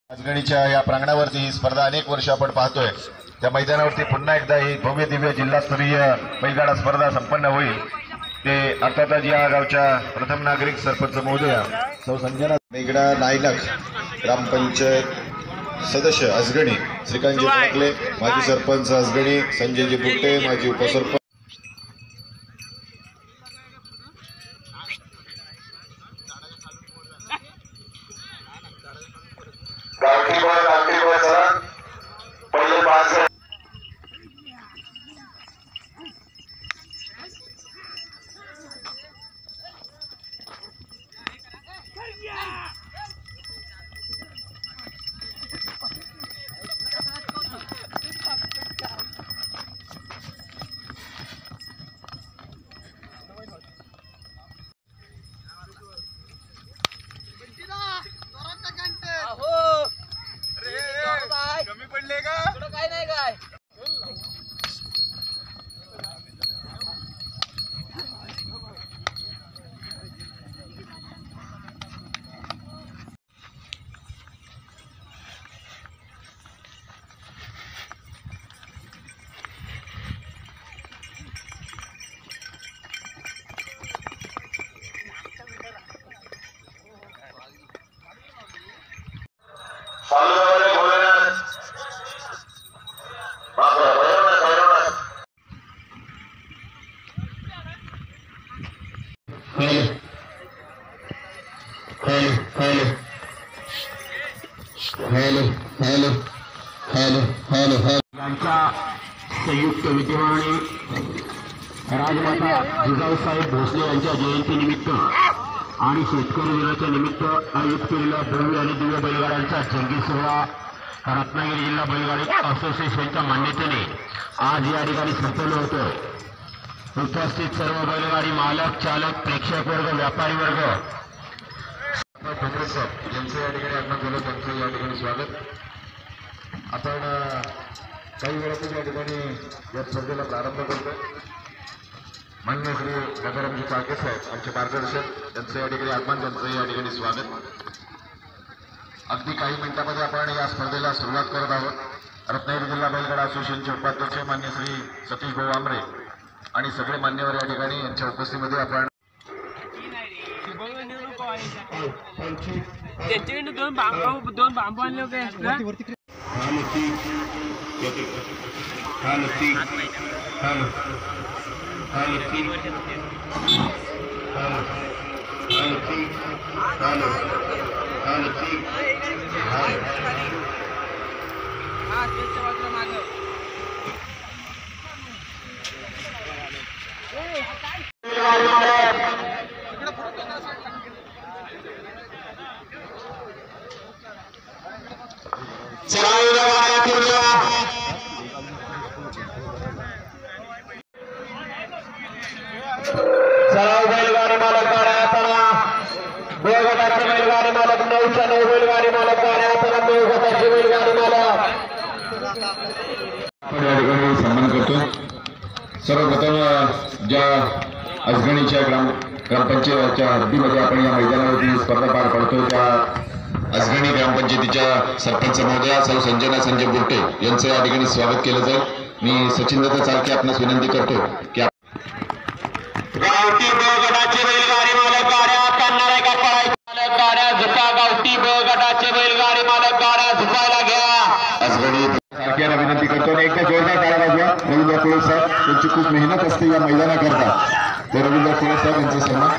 राजगणीच्या या प्रांगणावरती ही स्पर्धा अनेक वर्ष आपण पाहतोय। त्या मैदानावरती पुन्हा एकदा ही भव्य दिव्य जिल्हास्तरीय बैलगाडा स्पर्धा संपन्न होईल। ते अर्थातच या गावच्या प्रथम नागरिक सरपंच महोदया सौ संजना मेगडा नायक, ग्रामपंचायत सदस्य असगणी श्रीकांतजी टाकले, माजी सरपंच असगणी संजयजी बुट्टे, माजी उपसरपंच संयुक्त विद्यमाने राजमाता जिजाऊसाहेब भोसले यांच्या जयंतीनिमित्त आणि शेतकरी दिनाच्या निमित्त आयोजित केलेल्या भव्य आणि दिव्य बैलगाड्यांचा जंगी सोहळा रत्नागिरी जिल्हा बैलगाडी असोसिएशनच्या मान्यतेने आज या ठिकाणी संपन्न होतोय। उपस्थित सर्व बैलगाडी मालक, चालक, प्रेक्षक वर्ग, व्यापारी वर्ग यांचं या ठिकाणी आपण बोलत त्यांचं या ठिकाणी स्वागत। आपण काही वेळातच या ठिकाणी या स्पर्धेला प्रारंभ करतो। मान्य श्री गजारामजी चाळके साहेब आमचे मार्गदर्शक यांचं या ठिकाणी आगमन, त्यांचं या ठिकाणी स्वागत। अगदी काही मिनिटांमध्ये आपण या स्पर्धेला सुरुवात करत आहोत। रत्नागिरी जिल्हा बैलगाडा असोसिएशनचे उपाध्यक्ष मान्य श्री सतीश भाऊ आमरे आणि सगळे मान्यवर या ठिकाणी यांच्या उपस्थितीमध्ये आपण दोन बांबू आणले होते। बैलगाडी मालक गाड्या चला, बैलगाडी मालक 9च्या 9 बैलगाडी मालक गाड्या चला, बैलगाडी मालक आपण या ठिकाणी सन्मान करतो। सर्वप्रथम ज्या असगणीच्या ग्रामपंचायतीच्या हद्दीमध्ये आपण या मैदानावरती स्पर्धा पार पडतो त्या असगणी ग्रामपंचायतीच्या सरपंच महोदया सौ संजना संजय बुट्टे यांचं या ठिकाणी स्वागत केलं जाईल। मी सचिन दादा चालके आपणास विनंती करतो की गावठी ब गटाचे बैलगाडी मालक गाड्या करणारे का पळायचे गाड्या झुका, गावठी ब गटाचे बैलगाडी मालक गाड्या झुकायला घ्या। असगणी सारख्याला विनंती करतो आणि एकदा जोरदार टाळ्या वाजवा। रवींद्र कोळे साहेब त्यांची खूप मेहनत असते या मैदानाकरता, ते रवींद्र कोळे साहेब यांचा सन्मान।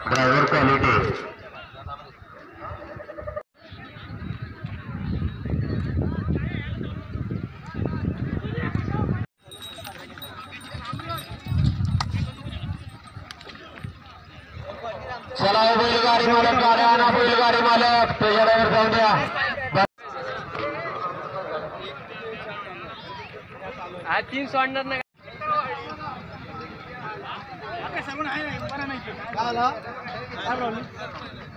ड्रायव्हर क्वालिटी बैलगाडी मालक गाड्या आणा बैलगाडी मालक त्याच्या ड्रायव्हर जाऊन द्या आज 3 सोडणार नाही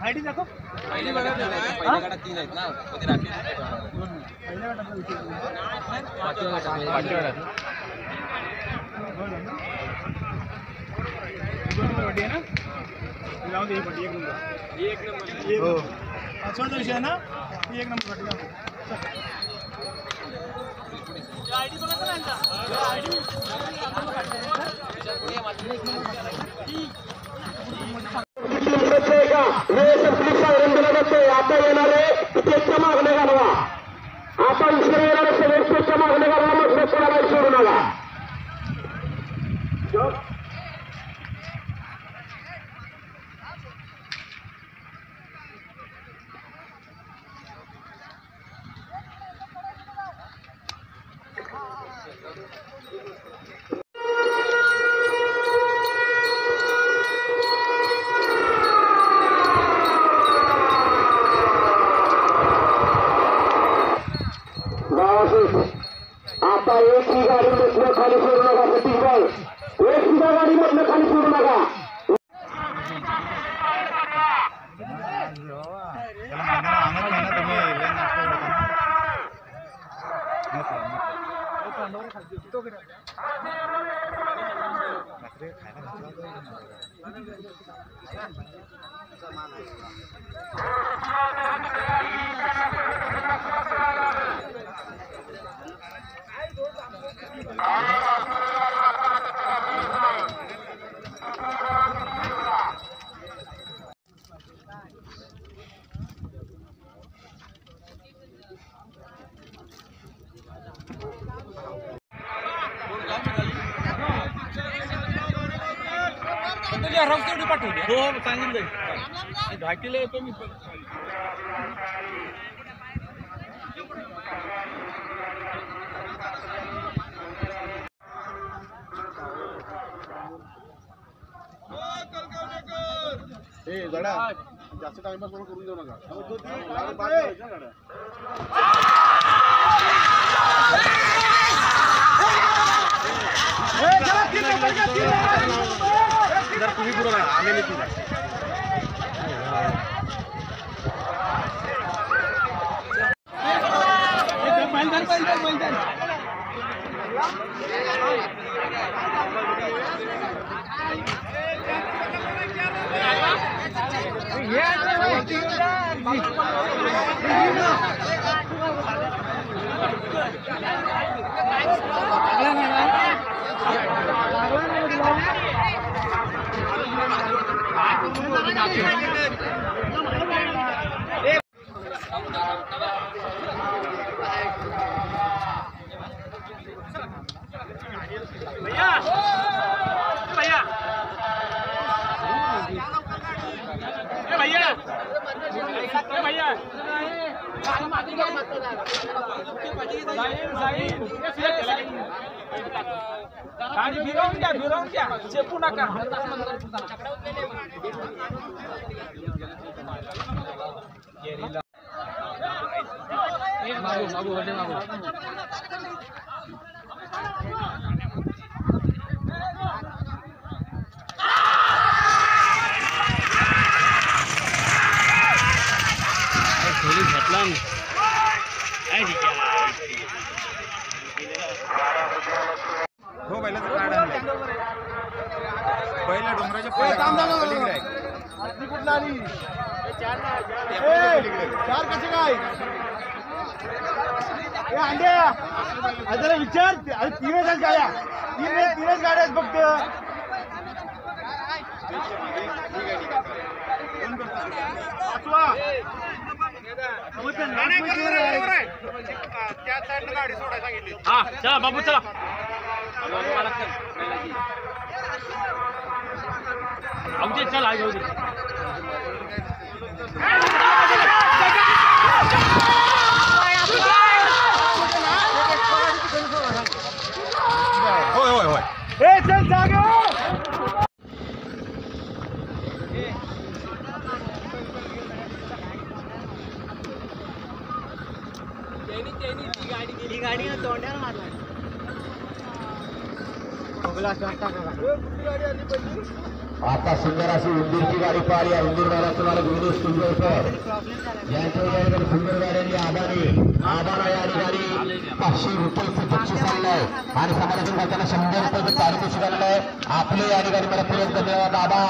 आयडी दाखव पहिली बघा पहिल्या गटात 3 आहेत ना कधी राखली पहिल्या गटात पट्टी आहे ना जाऊ दे पट्टी एक नंबर हो सोड विषय ना ती एक नंबर पट्टी आयडी बघा ना आयडी आता येणारे स्टेजच्या मागण्या घालवा आता इकडे येणारे सगळे स्टेजच्या मागण्या घालवा मग कोणाला सोडू नका आता एक ही गाडी मधनं खाली सोडू नका सतीश भाई एक सुद्धा गाडी मधनं खाली सोडू नका हो सांगितलं 10 किलो येतो मी गड्या जास्त टाइमपास करून देऊ नका तुम्ही पुढे आलेले तिला गाडी फिरवून द्या चेपू नका हो बैलाचं कार्ड आणलं पहिल्या डोंगराच्या पलीकडे आहे कुठला आली चार कसे काय अंड्या जरा विचार अरे तीनच गाड्या तीनच गाड्या आहेत फक्त त्या साईडनं गाडी सोडायला सांगितली हा चला बाबू चला आमचे चला घेऊ दे होय होय होय चल जागे आता सुंदर अशी उंदीरची गाडी पाहिली या उंदीरवाला तुम्हाला गुरुदेव सुंदरकर यांच्या या ठिकाणी सुंदर गाड्यांनी आबाला या ठिकाणी 500 रुपयाचं बक्षीस आणलंय आणि समाजातून त्यांना 100 रुपयाचं पारितोषिक आणलंय. आपले या ठिकाणी मला पूर्ण धन्यवाद आबा.